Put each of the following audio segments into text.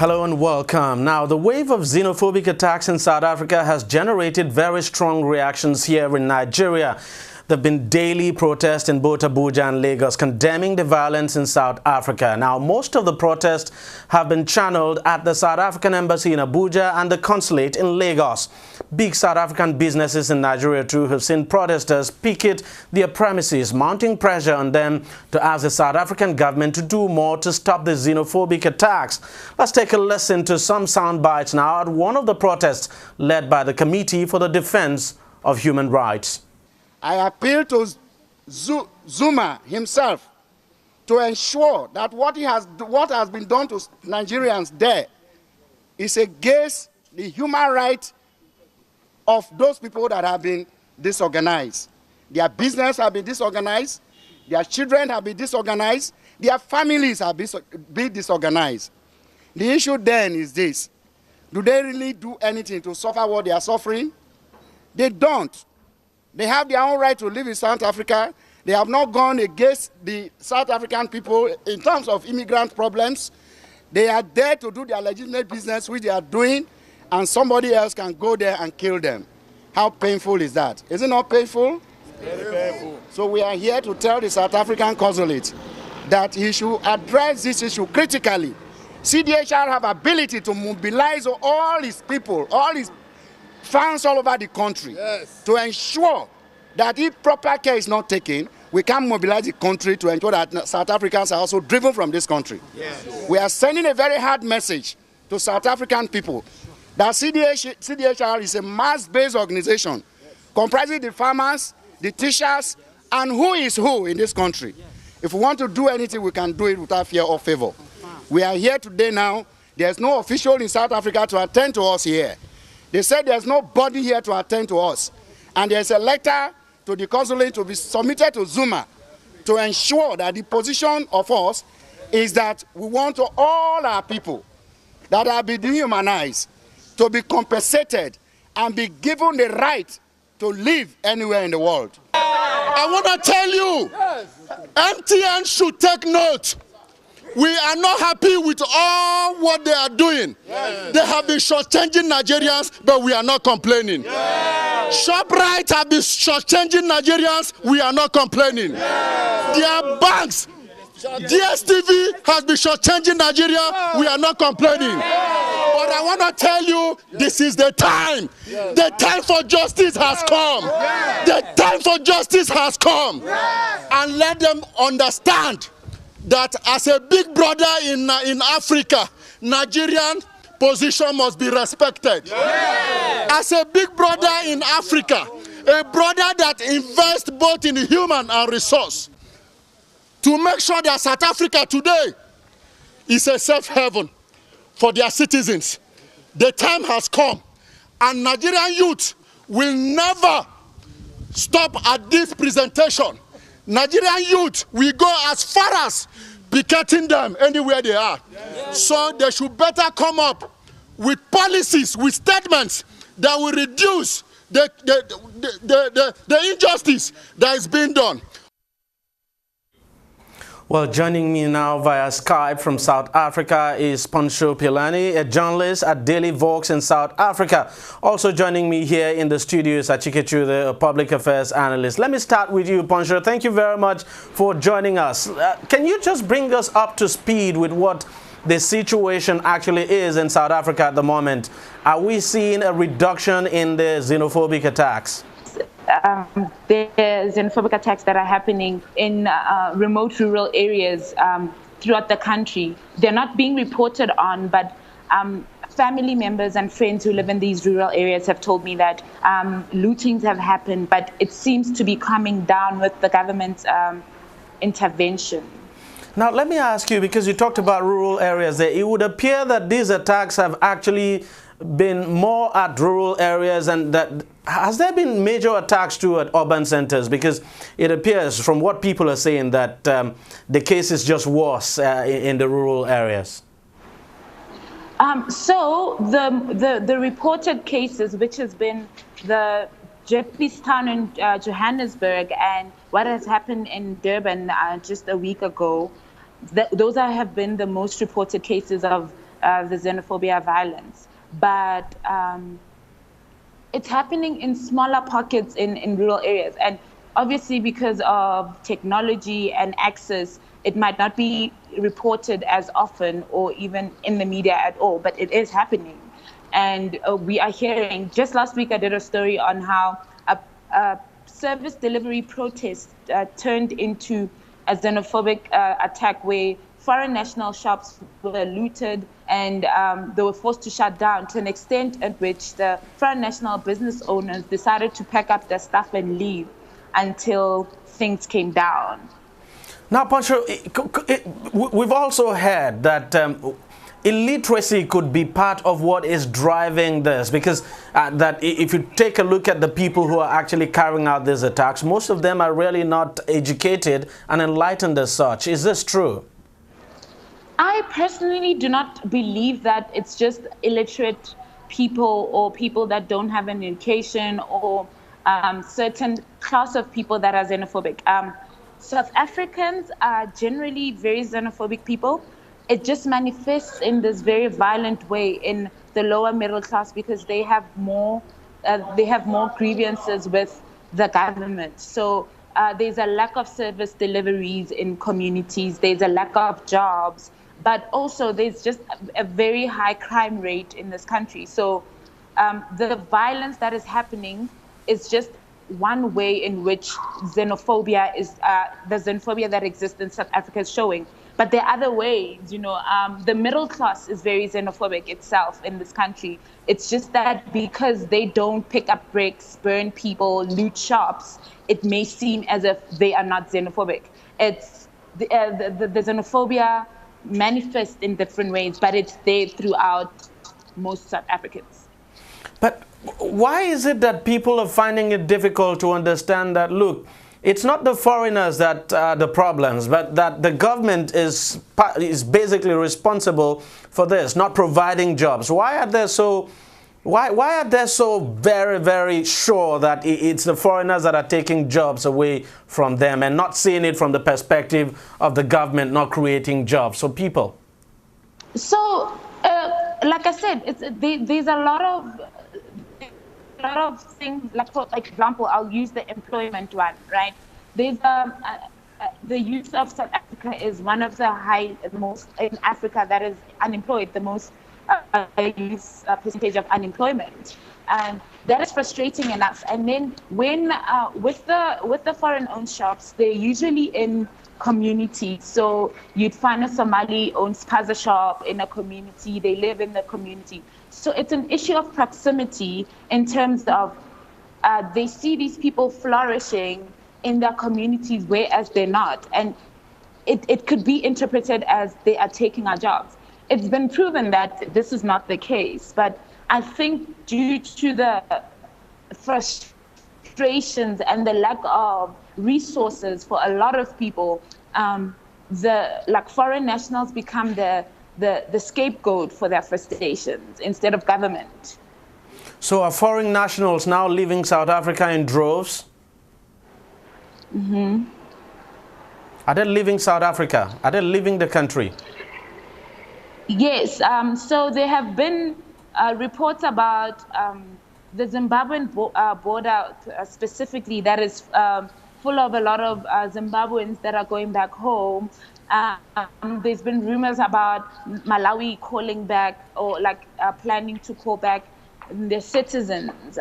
Hello and welcome. Now, the wave of xenophobic attacks in South Africa has generated very strong reactions here in Nigeria. There have been daily protests in both Abuja and Lagos condemning the violence in South Africa. Now, most of the protests have been channeled at the South African embassy in Abuja and the consulate in Lagos. Big South African businesses in Nigeria too have seen protesters picket their premises, mounting pressure on them to ask the South African government to do more to stop the xenophobic attacks. Let's take a listen to some sound bites now at one of the protests led by the Committee for the Defense of Human Rights. I appeal to Zuma himself to ensure that what has been done to Nigerians there is against the human right of those people that have been disorganized. Their business have been disorganized, their children have been disorganized, their families have been disorganized. The issue then is this: do they really do anything to suffer what they are suffering? They don't. They have their own right to live in South Africa. They have not gone against the South African people in terms of immigrant problems. They are there to do their legitimate business, which they are doing, and somebody else can go there and kill them. How painful is that? Is it not painful? Very painful. So we are here to tell the South African consulate that he should address this issue critically. CDHR have ability to mobilize all his people, all his fans all over the country, yes, to ensure that if proper care is not taken, we can mobilize the country to ensure that South Africans are also driven from this country. Yes. We are sending a very hard message to South African people that CDHR is a mass-based organization comprising the farmers, the teachers, and who is who in this country. If we want to do anything, we can do it without fear or favor. We are here today now. There's no official in South Africa to attend to us here. They said there's nobody here to attend to us. And there's a letter to the consulate to be submitted to Zuma to ensure that the position of us is that we want all our people that have been dehumanized to be compensated and be given the right to live anywhere in the world. I want to tell you, MTN should take note. We are not happy with all what they are doing. Yes. They have been shortchanging Nigerians, but we are not complaining. Yes. ShopRite have been shortchanging Nigerians, we are not complaining. Yes. Their banks, DSTV has been shortchanging Nigeria, we are not complaining. Yes. But I want to tell you, this is the time. Yes. The time for justice has come. Yes. The time for justice has come. Yes. And let them understand that as a big brother in Africa, Nigerian position must be respected. Yeah. As a big brother in Africa, a brother that invests both in human and resource, to make sure that South Africa today is a safe haven for their citizens. The time has come, and Nigerian youth will never stop at this presentation. Nigerian youth will go as far as picketing them anywhere they are. Yes. So they should better come up with policies, with statements that will reduce the injustice that is being done. Well, joining me now via Skype from South Africa is Poncho Pilani, a journalist at Daily Vox in South Africa. Also joining me here in the studio is Achikechu, the public affairs analyst. Let me start with you, Poncho. Thank you very much for joining us. Can you just bring us up to speed with what the situation actually is in South Africa at the moment? Are we seeing a reduction in the xenophobic attacks? The xenophobic attacks that are happening in remote rural areas throughout the country. They're not being reported on, but family members and friends who live in these rural areas have told me that lootings have happened, but it seems to be coming down with the government's intervention. Now, let me ask you, because you talked about rural areas there, it would appear that these attacks have actually been more at rural areas, and that has there been major attacks too at urban centers? Because it appears from what people are saying that the case is just worse in the rural areas. So the reported cases, which has been the Jeffreystown in Johannesburg and what has happened in Durban just a week ago, those have been the most reported cases of the xenophobia violence, but it's happening in smaller pockets in rural areas. And obviously because of technology and access, it might not be reported as often or even in the media at all, but it is happening. And we are hearing, just last week I did a story on how a service delivery protest turned into a xenophobic attack where foreign national shops were looted and they were forced to shut down, to an extent at which the foreign national business owners decided to pack up their stuff and leave until things came down. Now, Pancho, we've also heard that illiteracy could be part of what is driving this, because that if you take a look at the people who are actually carrying out these attacks, most of them are really not educated and enlightened as such. Is this true? I personally do not believe that it's just illiterate people or people that don't have an education or certain class of people that are xenophobic. South Africans are generally very xenophobic people. It just manifests in this very violent way in the lower middle class because they have more grievances with the government. So there's a lack of service deliveries in communities. There's a lack of jobs. But also there's just a very high crime rate in this country. So the violence that is happening is just one way in which xenophobia is, the xenophobia that exists in South Africa is showing. But there are other ways, you know, the middle class is very xenophobic itself in this country. It's just that because they don't pick up bricks, burn people, loot shops, it may seem as if they are not xenophobic. It's the xenophobia manifest in different ways, but it's there throughout most South Africans. But why is it that people are finding it difficult to understand that, look, it's not the foreigners that are the problems, but that the government is basically responsible for this, not providing jobs? Why are they so very, very sure that it's the foreigners that are taking jobs away from them and not seeing it from the perspective of the government not creating jobs for people? So, like I said, there's a lot of things. Like for example, I'll use the employment one, right? There's the youth of South Africa is one of the most in Africa that is unemployed, the most youth percentage of unemployment, and that is frustrating enough. And then when with the foreign-owned shops, they're usually in communities. So you'd find a Somali owns spaza shop in a community. They live in the community. So it's an issue of proximity in terms of they see these people flourishing in their communities, whereas they're not, and it could be interpreted as they are taking our jobs. It's been proven that this is not the case, but I think due to the frustrations and the lack of resources for a lot of people, foreign nationals become the scapegoat for their frustrations instead of government. So are foreign nationals now leaving South Africa in droves? Mm-hmm. Are they leaving South Africa? Are they leaving the country? Yes, so there have been reports about the Zimbabwean border specifically that is full of a lot of Zimbabweans that are going back home. There's been rumors about Malawi calling back or planning to call back their citizens.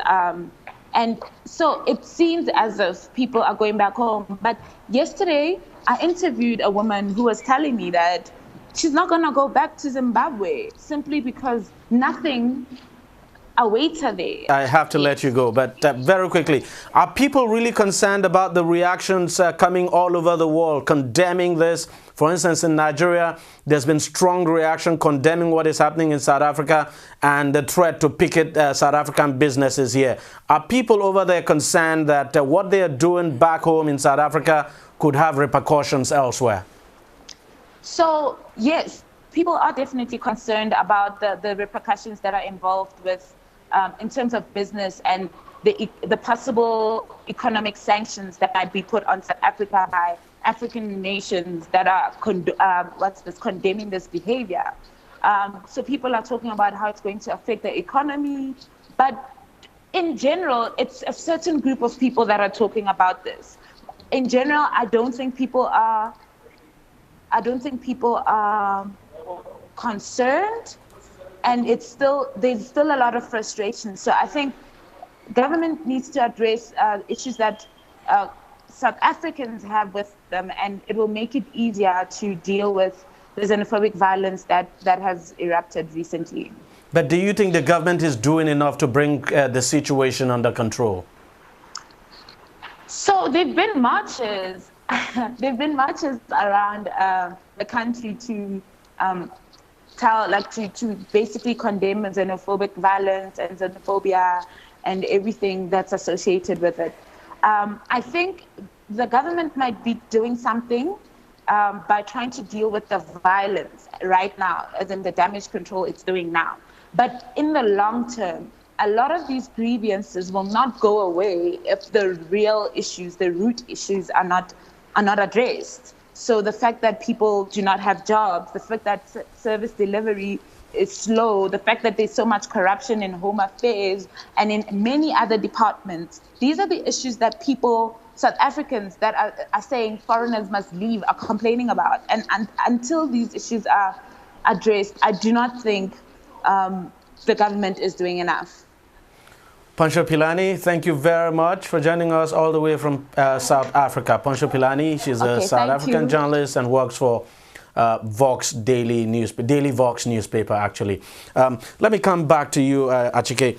And so it seems as if people are going back home. But yesterday, I interviewed a woman who was telling me that she's not going to go back to Zimbabwe simply because nothing awaits her there. I have to let you go, but very quickly, are people really concerned about the reactions coming all over the world, condemning this? For instance, in Nigeria, there's been strong reaction condemning what is happening in South Africa and the threat to picket South African businesses here. Are people over there concerned that what they are doing back home in South Africa could have repercussions elsewhere? So, yes, people are definitely concerned about the repercussions that are involved with in terms of business and the possible economic sanctions that might be put on South Africa by African nations that are condemning this behavior. So people are talking about how it's going to affect the economy, but in general, it's a certain group of people that are talking about this. In general, I don't think people are concerned, and there's still a lot of frustration. So I think government needs to address issues that South Africans have with them, and it will make it easier to deal with the xenophobic violence that has erupted recently. But do you think the government is doing enough to bring the situation under control? So there've been marches. There've been marches around the country to to basically condemn xenophobic violence and xenophobia and everything that's associated with it. I think the government might be doing something by trying to deal with the violence right now, as in the damage control it's doing now. But in the long term, a lot of these grievances will not go away if the real issues, the root issues, are not addressed. So the fact that people do not have jobs, the fact that service delivery is slow, the fact that there's so much corruption in home affairs and in many other departments, these are the issues that people, South Africans that are saying foreigners must leave, are complaining about. And until these issues are addressed, I do not think the government is doing enough. Pancho Pilani, thank you very much for joining us all the way from South Africa. Pancho Pilani, she's a South African journalist and works for Vox Daily Vox newspaper, actually. Let me come back to you, Achike.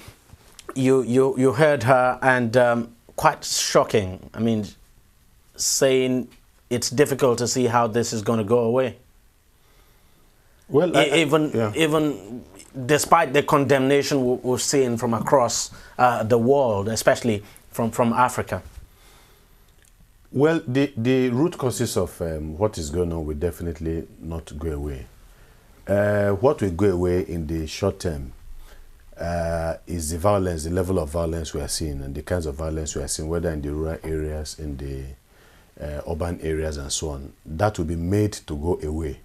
You heard her, and quite shocking. I mean, saying it's difficult to see how this is going to go away. Well, even despite the condemnation we've seen from across the world, especially from Africa. Well, the root causes of what is going on will definitely not go away. What will go away in the short term is the violence, the level of violence we are seeing, and the kinds of violence we are seeing, whether in the rural areas, in the urban areas, and so on. That will be made to go away.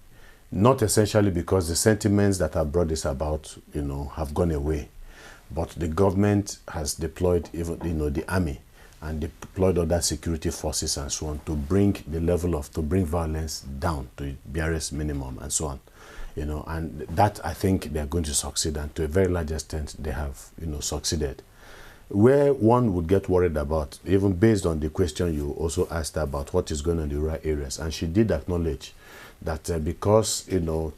Not essentially because the sentiments that have brought this about, have gone away, but the government has deployed even, the army and deployed other security forces and so on to bring the level to bring violence down to the barest minimum and so on, and that I think they are going to succeed, and to a very large extent they have, succeeded. Where one would get worried about, even based on the question you also asked about what is going on in the rural areas, and she did acknowledge that because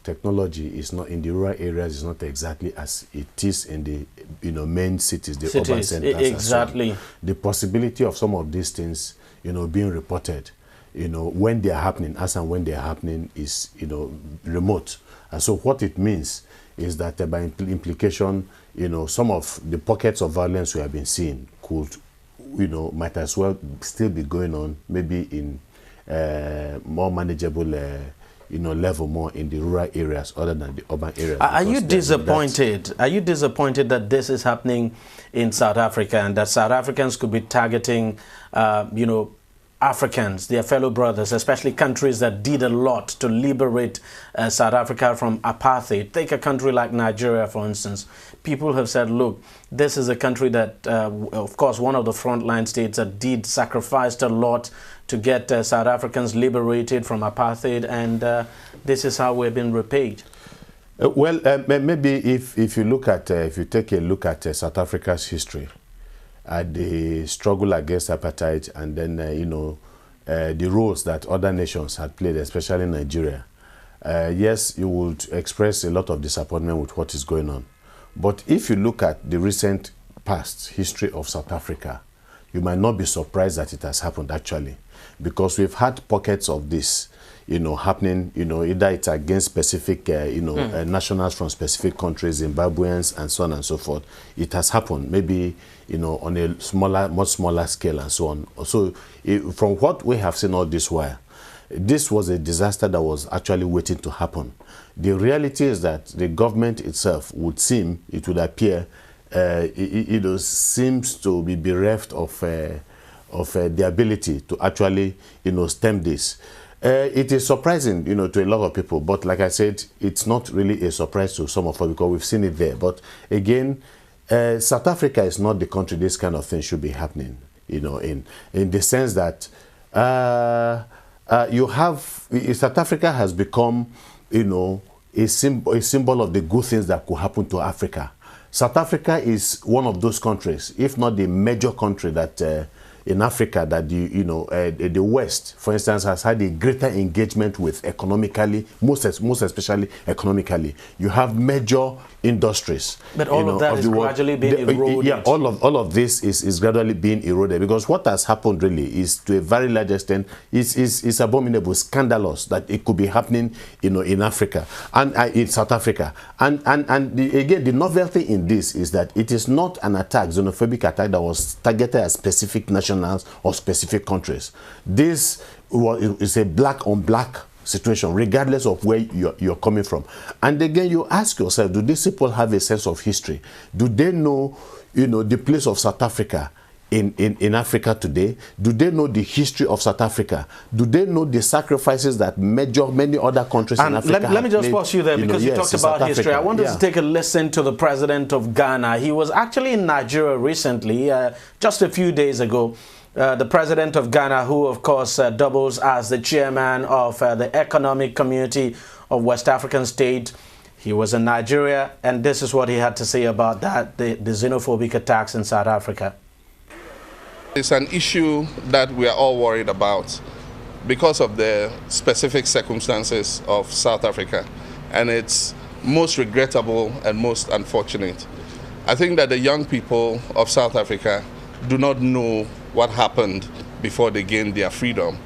technology is not in the rural areas, is not exactly as it is in the main cities, the urban centers. Exactly. The possibility of some of these things being reported when they are happening, as and when they are happening, is remote. And so what it means is that by implication, some of the pockets of violence we have been seeing could might as well still be going on, maybe in more manageable level, more in the rural areas other than the urban areas. Are you disappointed? Are you disappointed that this is happening in South Africa, and that South Africans could be targeting, Africans, their fellow brothers, especially countries that did a lot to liberate South Africa from apartheid? Take a country like Nigeria, for instance. People have said, look, this is a country that, of course, one of the frontline states that did sacrificed a lot to get South Africans liberated from apartheid, and this is how we've been repaid. Maybe if you look at, if you take a look at South Africa's history, the struggle against apartheid, and then the roles that other nations had played, especially Nigeria. Yes, you would express a lot of disappointment with what is going on. But if you look at the recent past history of South Africa, you might not be surprised that it has happened actually, because we've had pockets of this happening, either it's against specific, nationals from specific countries, Zimbabweans, and so on and so forth. It has happened, maybe, on a much smaller scale and so on. So from what we have seen all this while, this was a disaster that was actually waiting to happen. The reality is that the government itself would appear, seems to be bereft of the ability to actually, stem this. It is surprising, to a lot of people. But like I said, it's not really a surprise to some of us because we've seen it there. But again, South Africa is not the country this kind of thing should be happening. In the sense that South Africa has become, a symbol of the good things that could happen to Africa. South Africa is one of those countries, if not the major country that in Africa that the West, for instance, has had a greater engagement with economically, most especially economically. You have major industries. But all of that is gradually being eroded. Yeah, all of this is gradually being eroded because what has happened really is, to a very large extent, is abominable, scandalous that it could be happening, in Africa and in South Africa. And again, the novelty in this is that it is not an attack, xenophobic attack that was targeted at specific nationals or specific countries. This is a black on black situation, regardless of where you're coming from. And again, you ask yourself, do these people have a sense of history? Do they know, the place of South Africa in Africa today? Do they know the history of South Africa? Do they know the sacrifices that many other countries in Africa let me just pause you there because you talked about history. I wanted to take a listen to the president of Ghana. He was actually in Nigeria recently, just a few days ago. The president of Ghana, who of course doubles as the chairman of the Economic Community of West African State. He was in Nigeria, and this is what he had to say about that, the xenophobic attacks in South Africa. It's an issue that we are all worried about because of the specific circumstances of South Africa, and it's most regrettable and most unfortunate. I think that the young people of South Africa do not know what happened before they gained their freedom.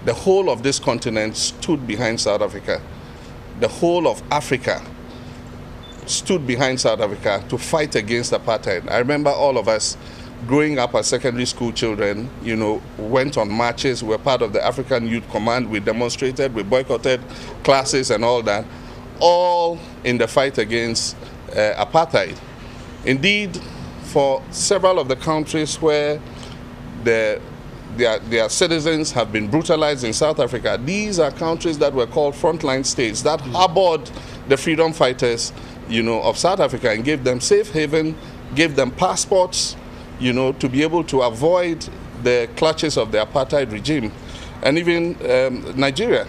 The whole of this continent stood behind South Africa. The whole of Africa stood behind South Africa to fight against apartheid. I remember all of us growing up as secondary school children, went on marches, were part of the African Youth Command, we demonstrated, we boycotted classes and all that, all in the fight against apartheid. Indeed, for several of the countries where their citizens have been brutalized in South Africa, these are countries that were called frontline states that harbored the freedom fighters, of South Africa and gave them safe haven, gave them passports, to be able to avoid the clutches of the apartheid regime. And even Nigeria,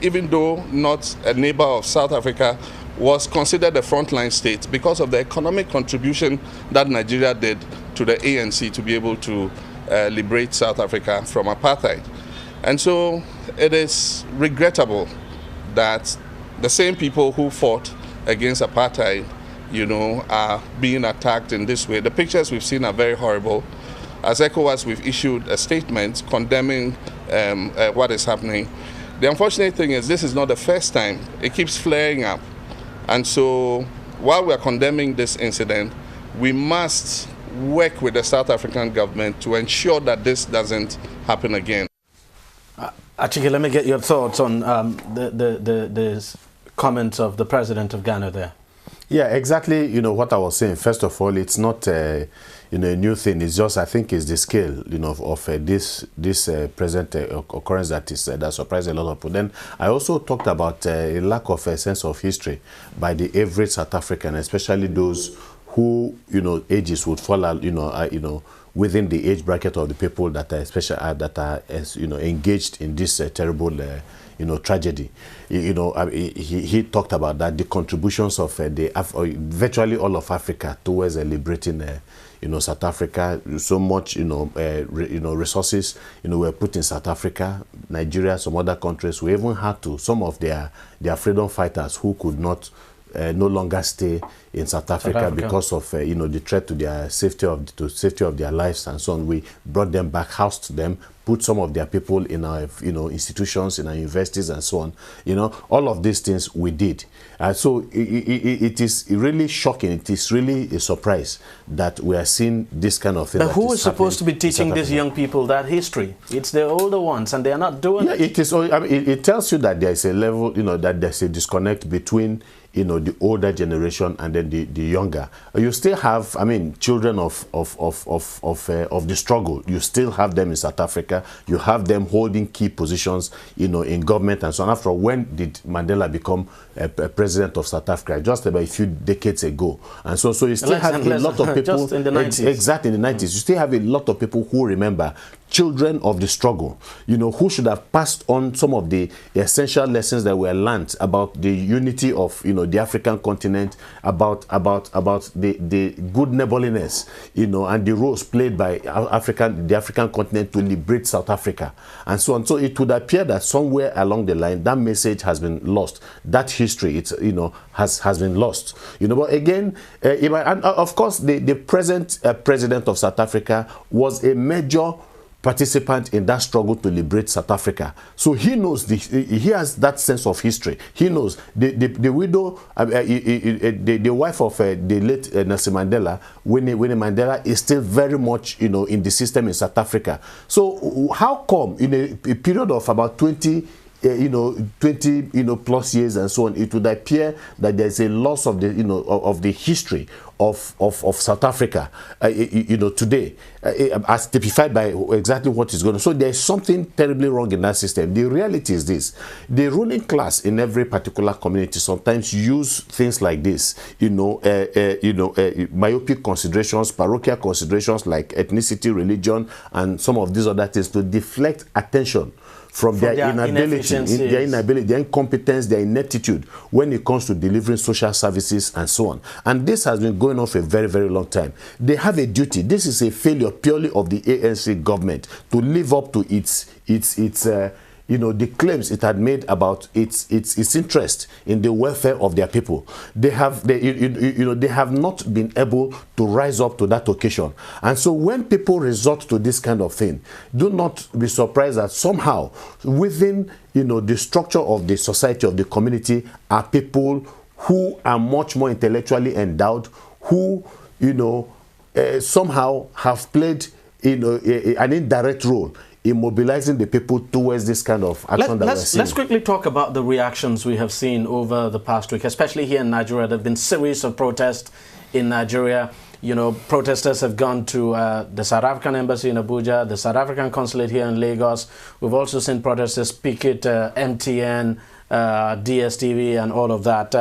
even though not a neighbor of South Africa, was considered a frontline state because of the economic contribution that Nigeria did to the ANC to be able to liberate South Africa from apartheid. And so it is regrettable that the same people who fought against apartheid, are being attacked in this way. The pictures we've seen are very horrible. As ECOWAS, we've issued a statement condemning what is happening. The unfortunate thing is this is not the first time. It keeps flaring up. And so while we're condemning this incident, we must work with the South African government to ensure that this doesn't happen again. Achike, let me get your thoughts on the comments of the president of Ghana there. Yeah, exactly. What I was saying. First of all, it's not a new thing. It's just, I think, it's the scale, of this present occurrence that surprised a lot of people. Then I also talked about a lack of a sense of history by the average South African, especially those who ages would fall out, within the age bracket of the people that are engaged in this terrible tragedy. He talked about that, the contributions of virtually all of Africa towards liberating South Africa. So much resources were put in South Africa, Nigeria, some other countries. We even had to some of their freedom fighters who could not no longer stay in South Africa because of the threat to their safety of their lives and so on. We brought them back, housed them, put some of their people in our institutions, in our universities and so on. All of these things we did. So it is really shocking. It is really a surprise that we are seeing this kind of thing. But who is supposed to be teaching these young people that history? It's the older ones, and they are not doing it. It is. It tells you that there is a level, that there's a disconnect between the older generation and then and the younger. You still have, I mean, children of the struggle. You still have them in South Africa. You have them holding key positions, you know, in government and so on. After all, when did Mandela become president of South Africa? Just about a few decades ago. And so you still have a lot of people. Just in the 90s. Exactly, in the 90s. You still have a lot of people who remember children of the struggle, you know, who should have passed on some of the essential lessons that were learned about the unity of, you know, the African continent, about the good neighborliness, you know, and the roles played by the African continent to liberate South Africa, and so on. So it would appear that somewhere along the line that message has been lost. That history, it's, you know, has been lost. You know, but again, and of course, the present president of South Africa was a major participant in that struggle to liberate South Africa. So he knows, he has that sense of history. He knows the widow, the wife of the late Nelson Mandela, Winnie Mandela, is still very much, you know, in the system in South Africa. So how come in a period of about 20 plus years and so on, it would appear that there's a loss of the, you know, of the history of South Africa, you know, today, as typified by exactly what is going on. So there's something terribly wrong in that system. The reality is this: the ruling class in every particular community sometimes use things like this, you know, myopic considerations, parochial considerations like ethnicity, religion, and some of these other things to deflect attention from their inability, their incompetence, their ineptitude when it comes to delivering social services and so on. And this has been going on for a very, very long time. They have a duty. This is a failure purely of the ANC government to live up to its you know, the claims it had made about its interest in the welfare of their people. They have not been able to rise up to that occasion. And so when people resort to this kind of thing, do not be surprised that somehow within, you know, the structure of the society, of the community, are people who are much more intellectually endowed, who, you know, somehow have played, you know, an indirect role in mobilizing the people towards this kind of action that we're seeing. Let's quickly talk about the reactions we have seen over the past week, especially here in Nigeria. There have been series of protests in Nigeria. You know, protesters have gone to the South African embassy in Abuja, the South African consulate here in Lagos. We've also seen protesters picket MTN, DSTV, and all of that.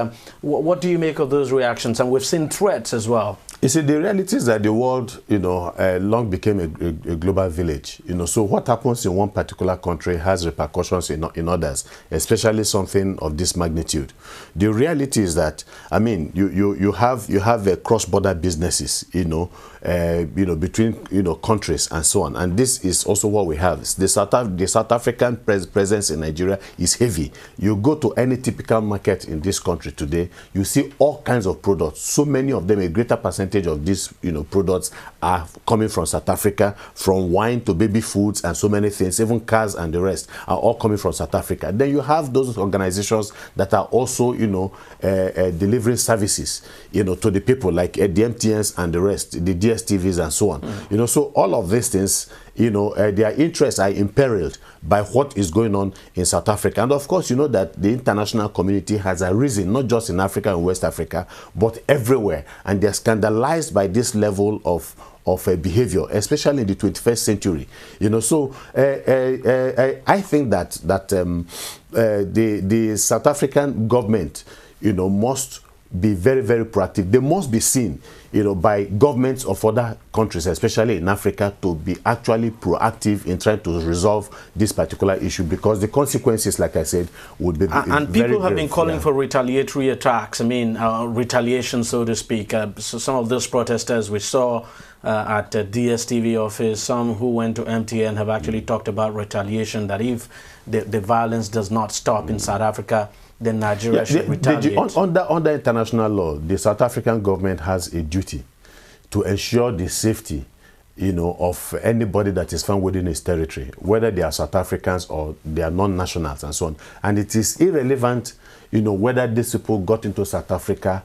What do you make of those reactions? And we've seen threats as well. You see, the reality is that the world, you know, long became a global village. You know, so what happens in one particular country has repercussions in others, especially something of this magnitude. The reality is that, I mean, you have cross-border businesses, you know, between, you know, countries and so on. And this is also what we have. The South African presence in Nigeria is heavy. You go to any typical market in this country today, you see all kinds of products. So many of them, a greater percentage of these, you know, products are coming from South Africa, from wine to baby foods and so many things, even cars and the rest are all coming from South Africa. Then you have those organizations that are also, you know, delivering services, you know, to the people, like the MTNs and the rest, the DSTVs and so on. You know, so all of these things, you know, their interests are imperiled by what is going on in South Africa. And of course, you know that the international community has arisen, not just in Africa and West Africa, but everywhere. And they're scandalized by this level of behavior, especially in the 21st century. You know, so I think that the South African government, you know, must be very, very proactive. They must be seen, you know, by governments of other countries, especially in Africa, to be actually proactive in trying to resolve this particular issue, because the consequences, like I said, would be and very, people have been calling yeah. for retaliatory attacks. I mean, retaliation, so to speak. So some of those protesters we saw at the DSTV office, some who went to MTN, have actually talked about retaliation, that if the violence does not stop in South Africa, then Nigeria should retaliate. Under international law, the South African government has a duty to ensure the safety, you know, of anybody that is found within its territory, whether they are South Africans or they are non-nationals and so on. And it is irrelevant, you know, whether these people got into South Africa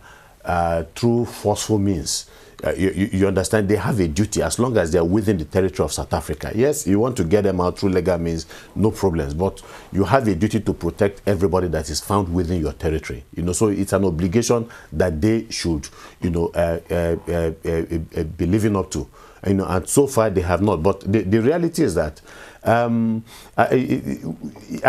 through forceful means. you understand, they have a duty as long as they are within the territory of South Africa. Yes, you want to get them out through legal means, no problems, but you have a duty to protect everybody that is found within your territory. So it's an obligation that they should, be living up to. And so far they have not. But the reality is that I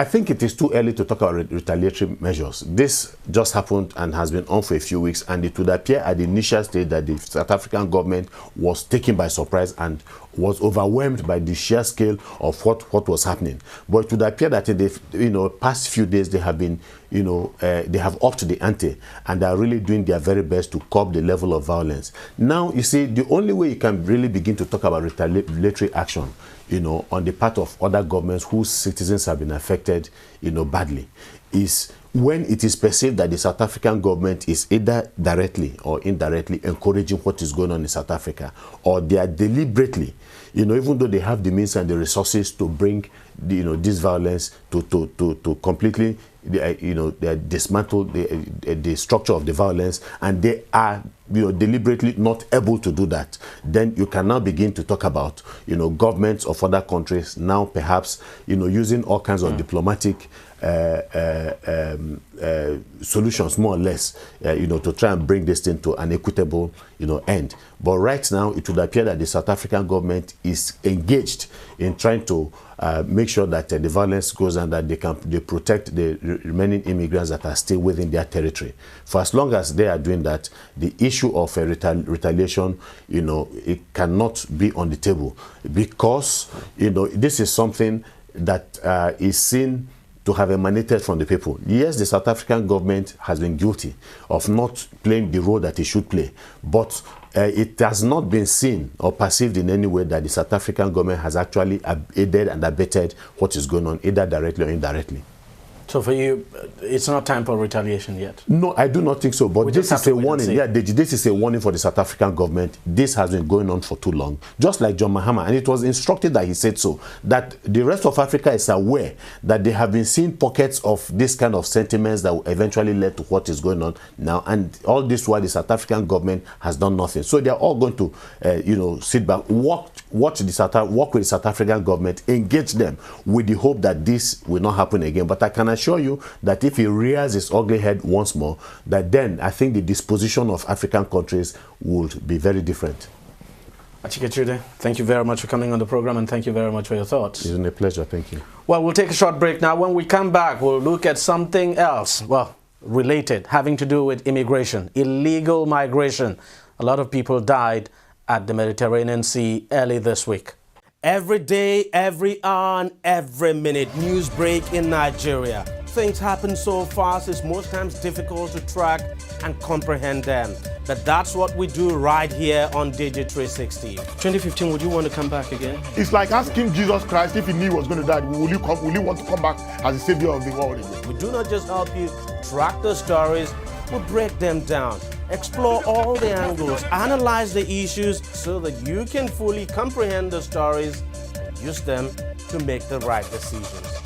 think it is too early to talk about retaliatory measures. This just happened and has been on for a few weeks, and it would appear at the initial stage that the South African government was taken by surprise and was overwhelmed by the sheer scale of what was happening. But it would appear that in the past few days they have been they have upped the ante and are really doing their very best to curb the level of violence. Now, you see, the only way you can really begin to talk about retaliatory action, on the part of other governments whose citizens have been affected, badly, is when it is perceived that the South African government is either directly or indirectly encouraging what is going on in South Africa, or they are deliberately, even though they have the means and the resources to bring this violence to completely they dismantle the structure of the violence, and they are deliberately not able to do that, then you can now begin to talk about governments of other countries now perhaps using all kinds of diplomatic solutions, more or less, to try and bring this thing to an equitable end. But right now it would appear that the South African government is engaged in trying to make sure that the violence goes and that they protect the remaining immigrants that are still within their territory. For as long as they are doing that, the issue of retaliation, it cannot be on the table, because this is something that is seen to have emanated from the people. Yes, the South African government has been guilty of not playing the role that it should play, but it has not been seen or perceived in any way that the South African government has actually aided and abetted what is going on, either directly or indirectly. So for you, it's not time for retaliation yet? No, I do not think so. But this is a warning. Yeah, this is a warning for the South African government. This has been going on for too long. Just like John Mahama, and it was instructed that he said so, that the rest of Africa is aware that they have been seeing pockets of this kind of sentiments that eventually led to what is going on now. And all this while the South African government has done nothing. So they are all going to, sit back, work with the South African government, engage them with the hope that this will not happen again. But I can assure you that if he rears his ugly head once more, that then I think the disposition of African countries would be very different. Achikechude, thank you very much for coming on the program, and thank you very much for your thoughts. It's been a pleasure. Thank you. Well, we'll take a short break now. When we come back, we'll look at something else, well, related, having to do with immigration, illegal migration. A lot of people died at the Mediterranean Sea early this week. Every day, every hour, and every minute, news break in Nigeria. Things happen so fast, it's most times difficult to track and comprehend them. But that's what we do right here on DEJI360. 2015, would you want to come back again? It's like asking Jesus Christ if he knew he was going to die, will you want to come back as the savior of the world again? We do not just help you track the stories, we break them down, explore all the angles, analyze the issues so that you can fully comprehend the stories and use them to make the right decisions.